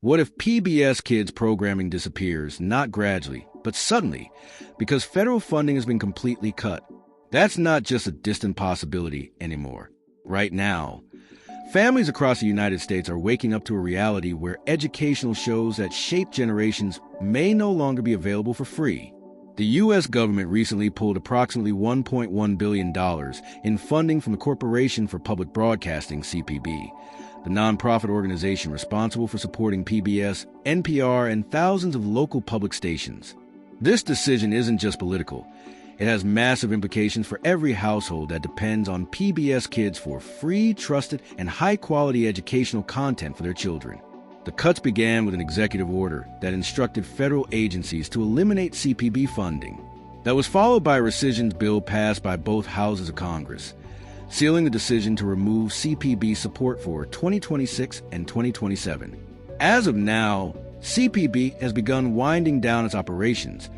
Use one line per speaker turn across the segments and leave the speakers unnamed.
What if PBS Kids programming disappears, not gradually, but suddenly, because federal funding has been completely cut? That's not just a distant possibility anymore. Right now, families across the United States are waking up to a reality where educational shows that shape generations may no longer be available for free. The U.S. government recently pulled approximately $1.1 billion in funding from the Corporation for Public Broadcasting, CPB, the nonprofit organization responsible for supporting PBS, NPR, and thousands of local public stations. This decision isn't just political. It has massive implications for every household that depends on PBS Kids for free, trusted, and high-quality educational content for their children. The cuts began with an executive order that instructed federal agencies to eliminate CPB funding. That was followed by a rescissions bill passed by both houses of Congress, sealing the decision to remove CPB support for 2026 and 2027. As of now, CPB has begun winding down its operations,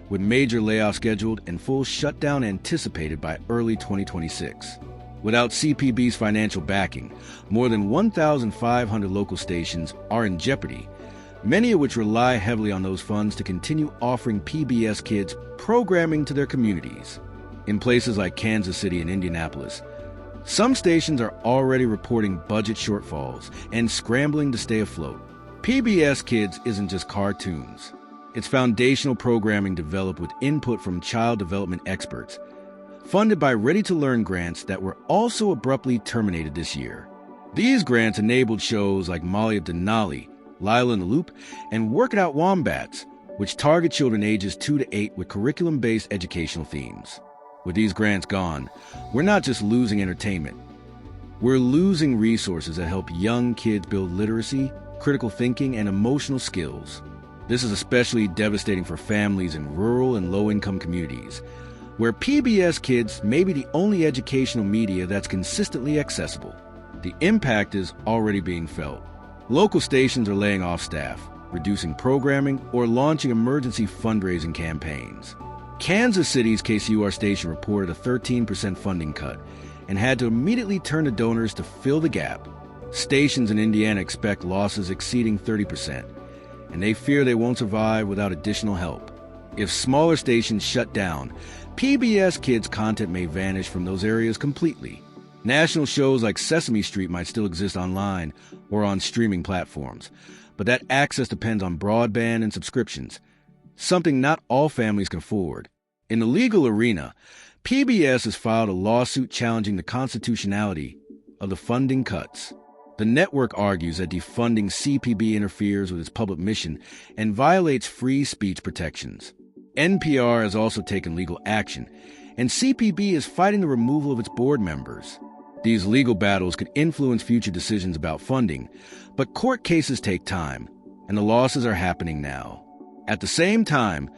with major layoffs scheduled and full shutdown anticipated by early 2026. Without CPB's financial backing, more than 1,500 local stations are in jeopardy, many of which rely heavily on those funds to continue offering PBS Kids programming to their communities. In places like Kansas City and Indianapolis, some stations are already reporting budget shortfalls and scrambling to stay afloat. PBS Kids isn't just cartoons. It's foundational programming developed with input from child development experts, funded by ready-to-learn grants that were also abruptly terminated this year. These grants enabled shows like Molly of Denali, Lila and the Loop, and Work It Out Wombats, which target children ages 2 to 8 with curriculum-based educational themes. With these grants gone, we're not just losing entertainment. We're losing resources that help young kids build literacy, critical thinking, and emotional skills. This is especially devastating for families in rural and low-income communities, where PBS Kids may be the only educational media that's consistently accessible. The impact is already being felt. Local stations are laying off staff, reducing programming, or launching emergency fundraising campaigns. Kansas City's KCUR station reported a 13% funding cut and had to immediately turn to donors to fill the gap. Stations in Indiana expect losses exceeding 30%, and they fear they won't survive without additional help. If smaller stations shut down, PBS Kids content may vanish from those areas completely. National shows like Sesame Street might still exist online or on streaming platforms, but that access depends on broadband and subscriptions, something not all families can afford. In the legal arena, PBS has filed a lawsuit challenging the constitutionality of the funding cuts. The network argues that defunding CPB interferes with its public mission and violates free speech protections. NPR has also taken legal action, and CPB is fighting the removal of its board members. These legal battles could influence future decisions about funding, but court cases take time, and the losses are happening now. At the same time,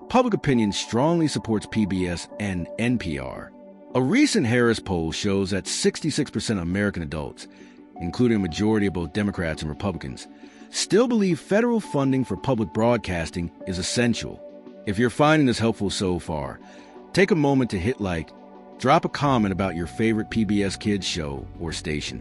public opinion strongly supports PBS and NPR. A recent Harris poll shows that 66% of American adults, including a majority of both Democrats and Republicans, still believe federal funding for public broadcasting is essential. If you're finding this helpful so far, take a moment to hit like, drop a comment about your favorite PBS Kids show or station,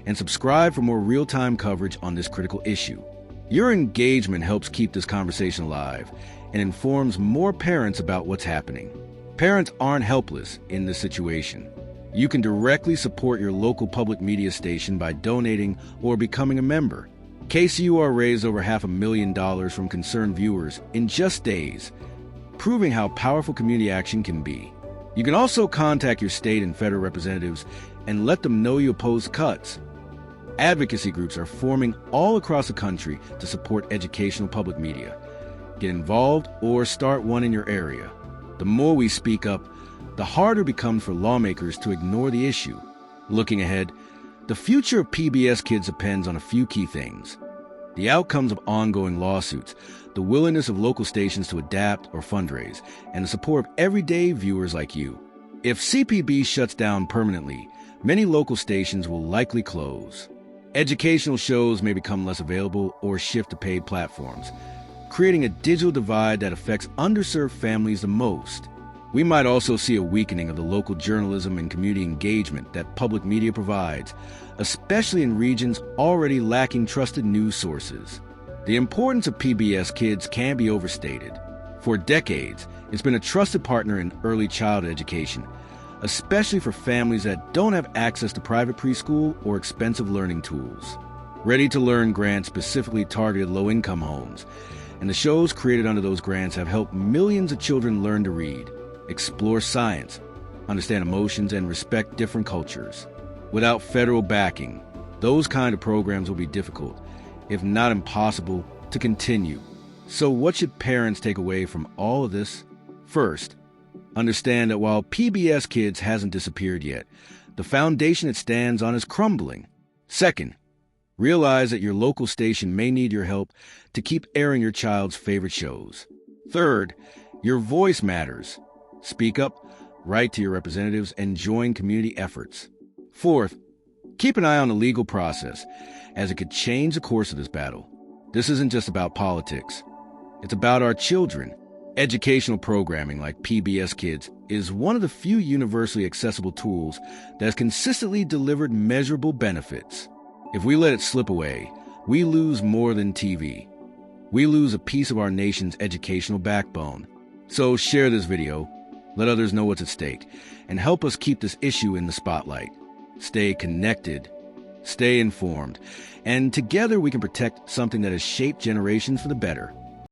and subscribe for more real-time coverage on this critical issue. Your engagement helps keep this conversation alive and informs more parents about what's happening. Parents aren't helpless in this situation. You can directly support your local public media station by donating or becoming a member. KCUR raised over $500,000 from concerned viewers in just days, proving how powerful community action can be. You can also contact your state and federal representatives and let them know you oppose cuts. Advocacy groups are forming all across the country to support educational public media. Get involved or start one in your area. The more we speak up, the harder it becomes for lawmakers to ignore the issue. Looking ahead, the future of PBS Kids depends on a few key things: the outcomes of ongoing lawsuits, the willingness of local stations to adapt or fundraise, and the support of everyday viewers like you. If CPB shuts down permanently, many local stations will likely close. Educational shows may become less available or shift to paid platforms, creating a digital divide that affects underserved families the most. We might also see a weakening of the local journalism and community engagement that public media provides, especially in regions already lacking trusted news sources. The importance of PBS Kids can be overstated. For decades, it's been a trusted partner in early childhood education, especially for families that don't have access to private preschool or expensive learning tools. Ready to Learn grants specifically targeted low-income homes, and the shows created under those grants have helped millions of children learn to read, explore science, understand emotions, and respect different cultures. Without federal backing, those kind of programs will be difficult, if not impossible, to continue. So what should parents take away from all of this? First, understand that while PBS Kids hasn't disappeared yet, the foundation it stands on is crumbling. Second, realize that your local station may need your help to keep airing your child's favorite shows. Third, your voice matters. Speak up, write to your representatives, and join community efforts. Fourth, keep an eye on the legal process, as it could change the course of this battle. This isn't just about politics. It's about our children. Educational programming like PBS Kids is one of the few universally accessible tools that has consistently delivered measurable benefits. If we let it slip away, we lose more than TV. We lose a piece of our nation's educational backbone. So share this video, let others know what's at stake, and help us keep this issue in the spotlight. Stay connected, stay informed, and together we can protect something that has shaped generations for the better.